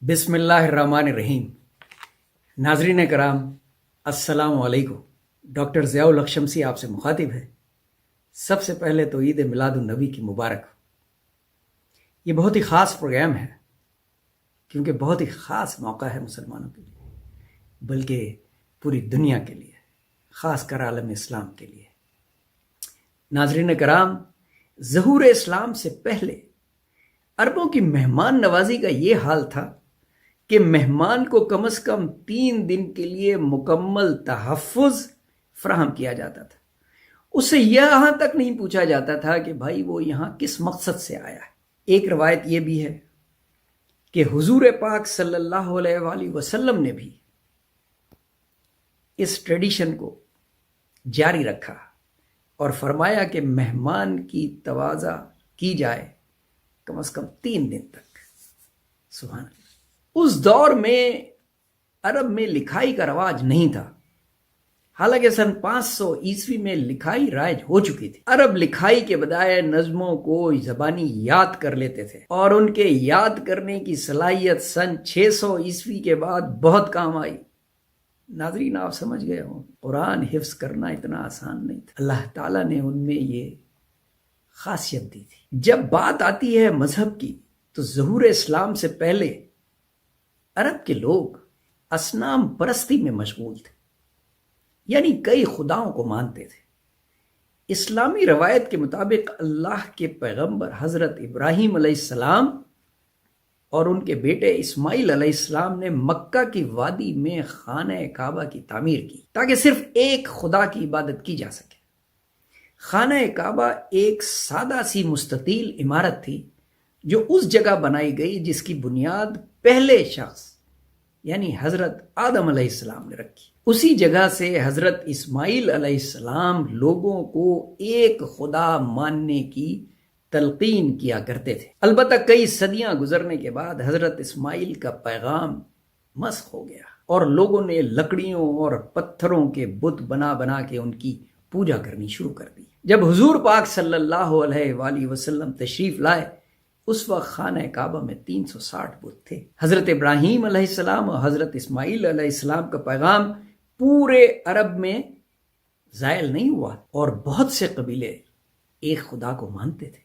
بسم اللہ الرحمن الرحیم۔ ناظرین کرام السلام علیکم۔ ڈاکٹر ضیاء الحق شمسی آپ سے مخاطب ہے۔ سب سے پہلے تو عید میلاد النبی کی مبارک ہو۔ یہ بہت ہی خاص پروگرام ہے کیونکہ بہت ہی خاص موقع ہے مسلمانوں کے لیے، بلکہ پوری دنیا کے لیے، خاص کر عالم اسلام کے لیے۔ ناظرین کرام، ظہور اسلام سے پہلے عربوں کی مہمان نوازی کا یہ حال تھا کہ مہمان کو کم از کم 3 دن کے لیے مکمل تحفظ فراہم کیا جاتا تھا۔ اس سے یہاں تک نہیں پوچھا جاتا تھا کہ بھائی وہ یہاں کس مقصد سے آیا ہے۔ ایک روایت یہ بھی ہے کہ حضور پاک صلی اللہ علیہ وآلہ وسلم نے بھی اس ٹریڈیشن کو جاری رکھا اور فرمایا کہ مہمان کی تواضع کی جائے کم از کم 3 دن تک۔ سبحان اللہ۔ اس دور میں عرب میں لکھائی کا رواج نہیں تھا، حالانکہ سن 500 عیسوی میں لکھائی رائج ہو چکی تھی۔ عرب لکھائی کے بجائے نظموں کو زبانی یاد کر لیتے تھے، اور ان کے یاد کرنے کی صلاحیت سن 600 عیسوی کے بعد بہت کام آئی۔ ناظرین آپ سمجھ گئے ہوں، قرآن حفظ کرنا اتنا آسان نہیں تھا۔ اللہ تعالیٰ نے ان میں یہ خاصیت دی تھی۔ جب بات آتی ہے مذہب کی تو ظہور اسلام سے پہلے عرب کے لوگ اصنام پرستی میں مشغول تھے، یعنی کئی خداؤں کو مانتے تھے۔ اسلامی روایت کے مطابق اللہ کے پیغمبر حضرت ابراہیم علیہ السلام اور ان کے بیٹے اسماعیل علیہ السلام نے مکہ کی وادی میں خانہ کعبہ کی تعمیر کی تاکہ صرف ایک خدا کی عبادت کی جا سکے۔ خانہ کعبہ ایک سادہ سی مستطیل عمارت تھی جو اس جگہ بنائی گئی جس کی بنیاد پہلے شخص یعنی حضرت آدم علیہ السلام نے رکھی۔ اسی جگہ سے حضرت اسماعیل علیہ السلام لوگوں کو ایک خدا ماننے کی تلقین کیا کرتے تھے۔ البتہ کئی صدیاں گزرنے کے بعد حضرت اسماعیل کا پیغام مسخ ہو گیا اور لوگوں نے لکڑیوں اور پتھروں کے بت بنا بنا کے ان کی پوجا کرنی شروع کر دی۔ جب حضور پاک صلی اللہ علیہ وآلہ وسلم تشریف لائے، اس وقت خانہ کعبہ میں 360 بت تھے۔ حضرت ابراہیم علیہ السلام اور حضرت اسماعیل علیہ السلام کا پیغام پورے عرب میں زائل نہیں ہوا، اور بہت سے قبیلے ایک خدا کو مانتے تھے،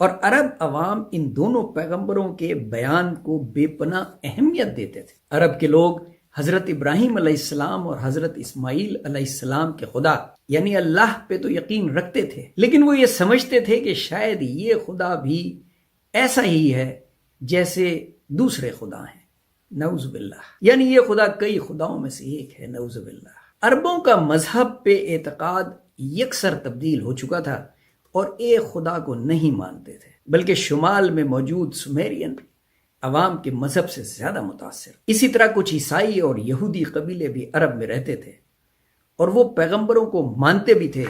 اور عرب عوام ان دونوں پیغمبروں کے بیان کو بے پناہ اہمیت دیتے تھے۔ عرب کے لوگ حضرت ابراہیم علیہ السلام اور حضرت اسماعیل علیہ السلام کے خدا یعنی اللہ پہ تو یقین رکھتے تھے، لیکن وہ یہ سمجھتے تھے کہ شاید یہ خدا بھی ایسا ہی ہے جیسے دوسرے خدا ہیں، نعوذ باللہ، یعنی یہ خدا کئی خداؤں میں سے ایک ہے، نعوذ باللہ۔ عربوں کا مذہب پہ اعتقاد یکسر تبدیل ہو چکا تھا اور ایک خدا کو نہیں مانتے تھے، بلکہ شمال میں موجود سومیرین عوام کے مذہب سے زیادہ متاثر۔ اسی طرح کچھ عیسائی اور یہودی قبیلے بھی عرب میں رہتے تھے اور وہ پیغمبروں کو مانتے بھی تھے،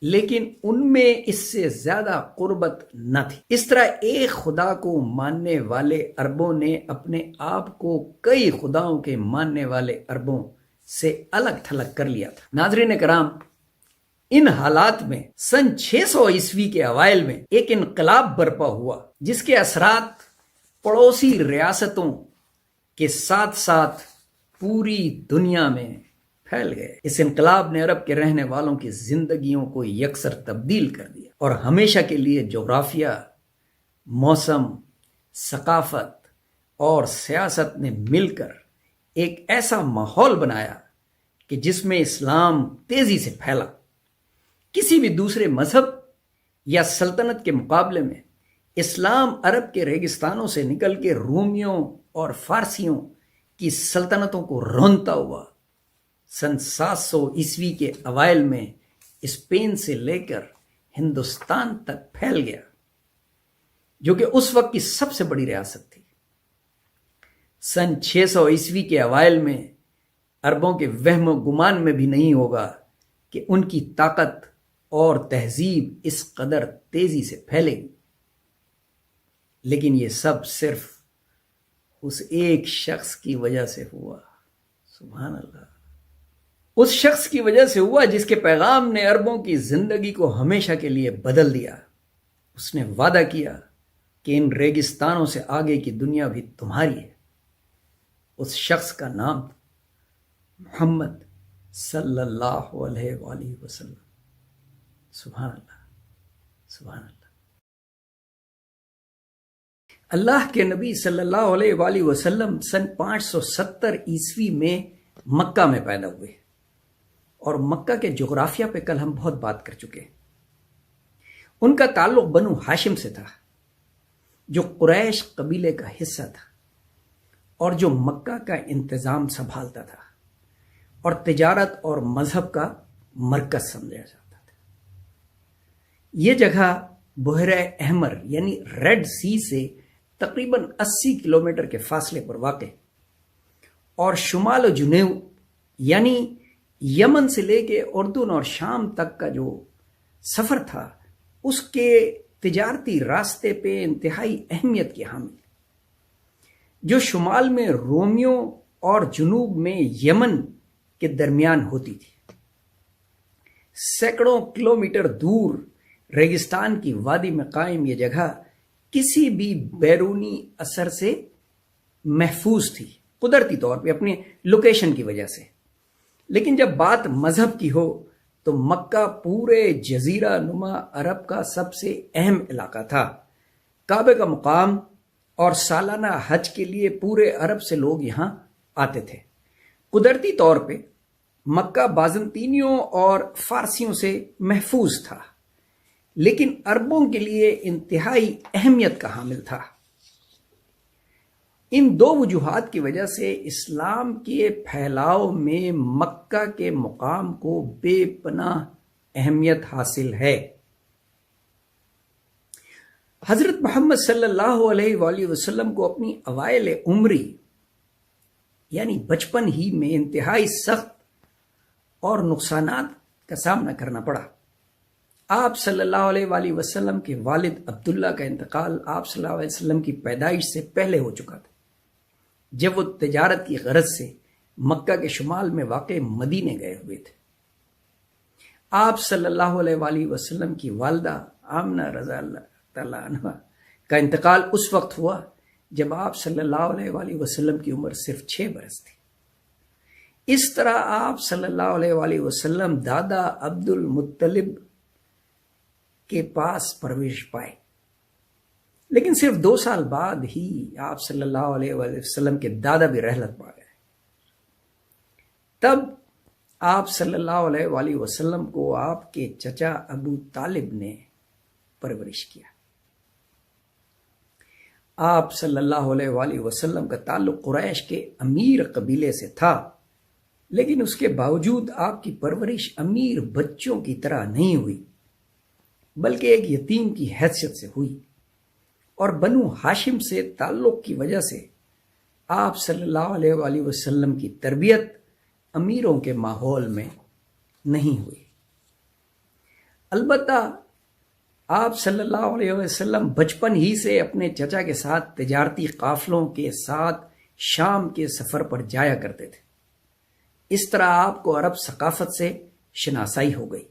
لیکن ان میں اس سے زیادہ قربت نہ تھی۔ اس طرح ایک خدا کو ماننے والے عربوں نے اپنے آپ کو کئی خداؤں کے ماننے والے عربوں سے الگ تھلگ کر لیا تھا۔ ناظرین کرام، ان حالات میں سن 600 عیسوی کے اوائل میں ایک انقلاب برپا ہوا جس کے اثرات پڑوسی ریاستوں کے ساتھ ساتھ پوری دنیا میں پھیل گئے۔ اس انقلاب نے عرب کے رہنے والوں کی زندگیوں کو یکسر تبدیل کر دیا، اور ہمیشہ کے لیے جغرافیہ، موسم، ثقافت اور سیاست نے مل کر ایک ایسا ماحول بنایا کہ جس میں اسلام تیزی سے پھیلا۔ کسی بھی دوسرے مذہب یا سلطنت کے مقابلے میں اسلام عرب کے ریگستانوں سے نکل کے رومیوں اور فارسیوں کی سلطنتوں کو رونتا ہوا سن 700 عیسوی کے اوائل میں اسپین سے لے کر ہندوستان تک پھیل گیا، جو کہ اس وقت کی سب سے بڑی ریاست تھی۔ سن 600 عیسوی کے اوائل میں عربوں کے وہم و گمان میں بھی نہیں ہوگا کہ ان کی طاقت اور تہذیب اس قدر تیزی سے پھیلے گی، لیکن یہ سب صرف اس ایک شخص کی وجہ سے ہوا۔ سبحان اللہ۔ اس شخص کی وجہ سے ہوا جس کے پیغام نے عربوں کی زندگی کو ہمیشہ کے لیے بدل دیا۔ اس نے وعدہ کیا کہ ان ریگستانوں سے آگے کی دنیا بھی تمہاری ہے، اس شخص کا نام محمد صلی اللہ علیہ وآلہ وسلم۔ سبحان اللہ، سبحان اللہ۔ اللہ کے نبی صلی اللہ علیہ وآلہ وسلم سن 570 عیسوی میں مکہ میں پیدا ہوئے، اور مکہ کے جغرافیہ پہ کل ہم بہت بات کر چکے ہیں۔ ان کا تعلق بنو ہاشم سے تھا، جو قریش قبیلے کا حصہ تھا اور جو مکہ کا انتظام سنبھالتا تھا اور تجارت اور مذہب کا مرکز سمجھا جاتا تھا۔ یہ جگہ بحیرہ احمر یعنی ریڈ سی سے تقریباً 80 کلومیٹر کے فاصلے پر واقع، اور شمال و جنوب یعنی یمن سے لے کے اردن اور شام تک کا جو سفر تھا اس کے تجارتی راستے پہ انتہائی اہمیت کی حامل، جو شمال میں رومیوں اور جنوب میں یمن کے درمیان ہوتی تھی۔ سینکڑوں کلومیٹر دور ریگستان کی وادی میں قائم یہ جگہ کسی بھی بیرونی اثر سے محفوظ تھی، قدرتی طور پہ اپنی لوکیشن کی وجہ سے۔ لیکن جب بات مذہب کی ہو تو مکہ پورے جزیرہ نما عرب کا سب سے اہم علاقہ تھا، کعبے کا مقام، اور سالانہ حج کے لیے پورے عرب سے لوگ یہاں آتے تھے۔ قدرتی طور پہ مکہ بازنطینیوں اور فارسیوں سے محفوظ تھا، لیکن عربوں کے لیے انتہائی اہمیت کا حامل تھا۔ ان دو وجوہات کی وجہ سے اسلام کے پھیلاؤ میں مکہ کے مقام کو بے پناہ اہمیت حاصل ہے۔ حضرت محمد صلی اللہ علیہ وآلہ وسلم کو اپنی اوائل عمری یعنی بچپن ہی میں انتہائی سخت اور نقصانات کا سامنا کرنا پڑا۔ آپ صلی اللہ علیہ وآلہ وسلم کے والد عبداللہ کا انتقال آپ صلی اللہ علیہ وسلم کی پیدائش سے پہلے ہو چکا تھا، جب وہ تجارت کی غرض سے مکہ کے شمال میں واقع مدینے گئے ہوئے تھے۔ آپ صلی اللہ علیہ وآلہ وسلم کی والدہ آمنہ رضی اللہ تعالیٰ عنہ کا انتقال اس وقت ہوا جب آپ صلی اللہ علیہ وآلہ وسلم کی عمر صرف 6 برس تھی۔ اس طرح آپ صلی اللہ علیہ وآلہ وسلم دادا عبد المطلب کے پاس پرورش پائے، لیکن صرف 2 سال بعد ہی آپ صلی اللہ علیہ وآلہ وسلم کے دادا بھی رحلت پا گئے۔ تب آپ صلی اللہ علیہ وآلہ وسلم کو آپ کے چچا ابو طالب نے پرورش کیا۔ آپ صلی اللہ علیہ وآلہ وسلم کا تعلق قریش کے امیر قبیلے سے تھا، لیکن اس کے باوجود آپ کی پرورش امیر بچوں کی طرح نہیں ہوئی، بلکہ ایک یتیم کی حیثیت سے ہوئی، اور بنو ہاشم سے تعلق کی وجہ سے آپ صلی اللہ علیہ وآلہ وسلم کی تربیت امیروں کے ماحول میں نہیں ہوئی۔ البتہ آپ صلی اللہ علیہ وسلم بچپن ہی سے اپنے چچا کے ساتھ تجارتی قافلوں کے ساتھ شام کے سفر پر جایا کرتے تھے۔ اس طرح آپ کو عرب ثقافت سے شناسائی ہو گئی۔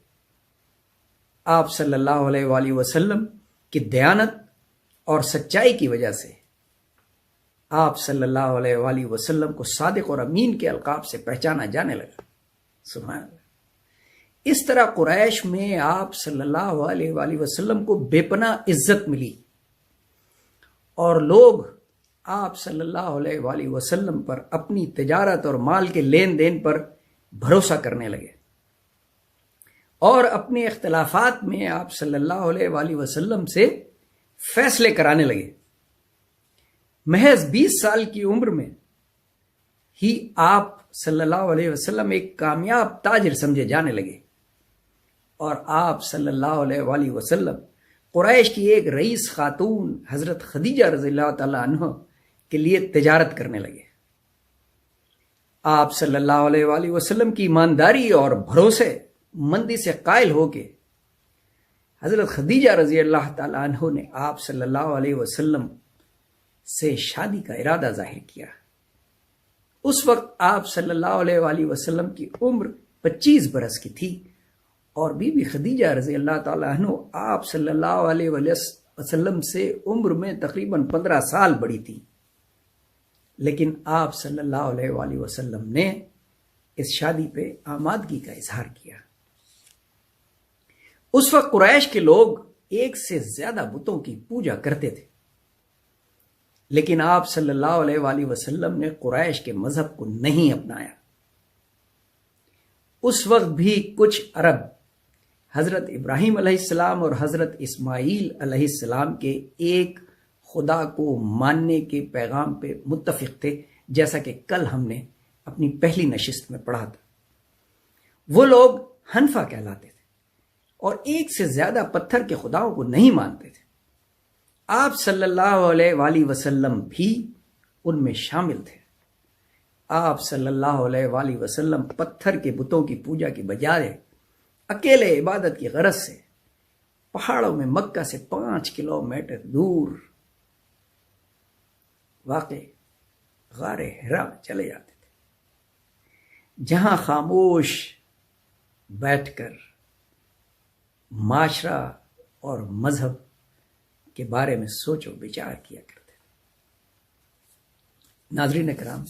آپ صلی اللہ علیہ وآلہ وسلم کی دیانت اور سچائی کی وجہ سے آپ صلی اللہ علیہ وآلہ وسلم کو صادق اور امین کے القاب سے پہچانا جانے لگا۔ سبحان اللہ۔ اس طرح قریش میں آپ صلی اللہ علیہ وآلہ وسلم کو بے پناہ عزت ملی، اور لوگ آپ صلی اللہ علیہ وآلہ وسلم پر اپنی تجارت اور مال کے لین دین پر بھروسہ کرنے لگے، اور اپنے اختلافات میں آپ صلی اللہ علیہ وآلہ وسلم سے فیصلے کرانے لگے۔ محض 20 سال کی عمر میں ہی آپ صلی اللہ علیہ وسلم ایک کامیاب تاجر سمجھے جانے لگے، اور آپ صلی اللہ علیہ وآلہ وسلم قریش کی ایک رئیس خاتون حضرت خدیجہ رضی اللہ تعالیٰ عنہ کے لیے تجارت کرنے لگے۔ آپ صلی اللہ علیہ وآلہ وسلم کی ایمانداری اور بھروسے مندی سے قائل ہو کے حضرت خدیجہ رضی اللہ تعالیٰ عنہ نے آپ صلی اللہ علیہ وسلم سے شادی کا ارادہ ظاہر کیا۔ اس وقت آپ صلی اللہ علیہ وآلہ وسلم کی عمر 25 برس کی تھی، اور بی بی خدیجہ رضی اللہ تعالیٰ عنہ آپ صلی اللہ علیہ وسلم سے عمر میں تقریباً 15 سال بڑی تھی، لیکن آپ صلی اللہ علیہ وآلہ وسلم نے اس شادی پہ آمادگی کا اظہار کیا۔ اس وقت قریش کے لوگ ایک سے زیادہ بتوں کی پوجا کرتے تھے، لیکن آپ صلی اللہ علیہ وآلہ وسلم نے قریش کے مذہب کو نہیں اپنایا۔ اس وقت بھی کچھ عرب حضرت ابراہیم علیہ السلام اور حضرت اسماعیل علیہ السلام کے ایک خدا کو ماننے کے پیغام پہ متفق تھے، جیسا کہ کل ہم نے اپنی پہلی نشست میں پڑھا تھا۔ وہ لوگ حنفا کہلاتے تھے اور ایک سے زیادہ پتھر کے خداؤں کو نہیں مانتے تھے۔ آپ صلی اللہ علیہ وآلہ وسلم بھی ان میں شامل تھے۔ آپ صلی اللہ علیہ وآلہ وسلم پتھر کے بتوں کی پوجا کی بجائے اکیلے عبادت کی غرض سے پہاڑوں میں مکہ سے 5 کلومیٹر دور واقع غار حرا میں چلے جاتے تھے، جہاں خاموش بیٹھ کر معاشرہ اور مذہب کے بارے میں سوچ و بچار کیا کرتے تھے۔ ناظرین کرام،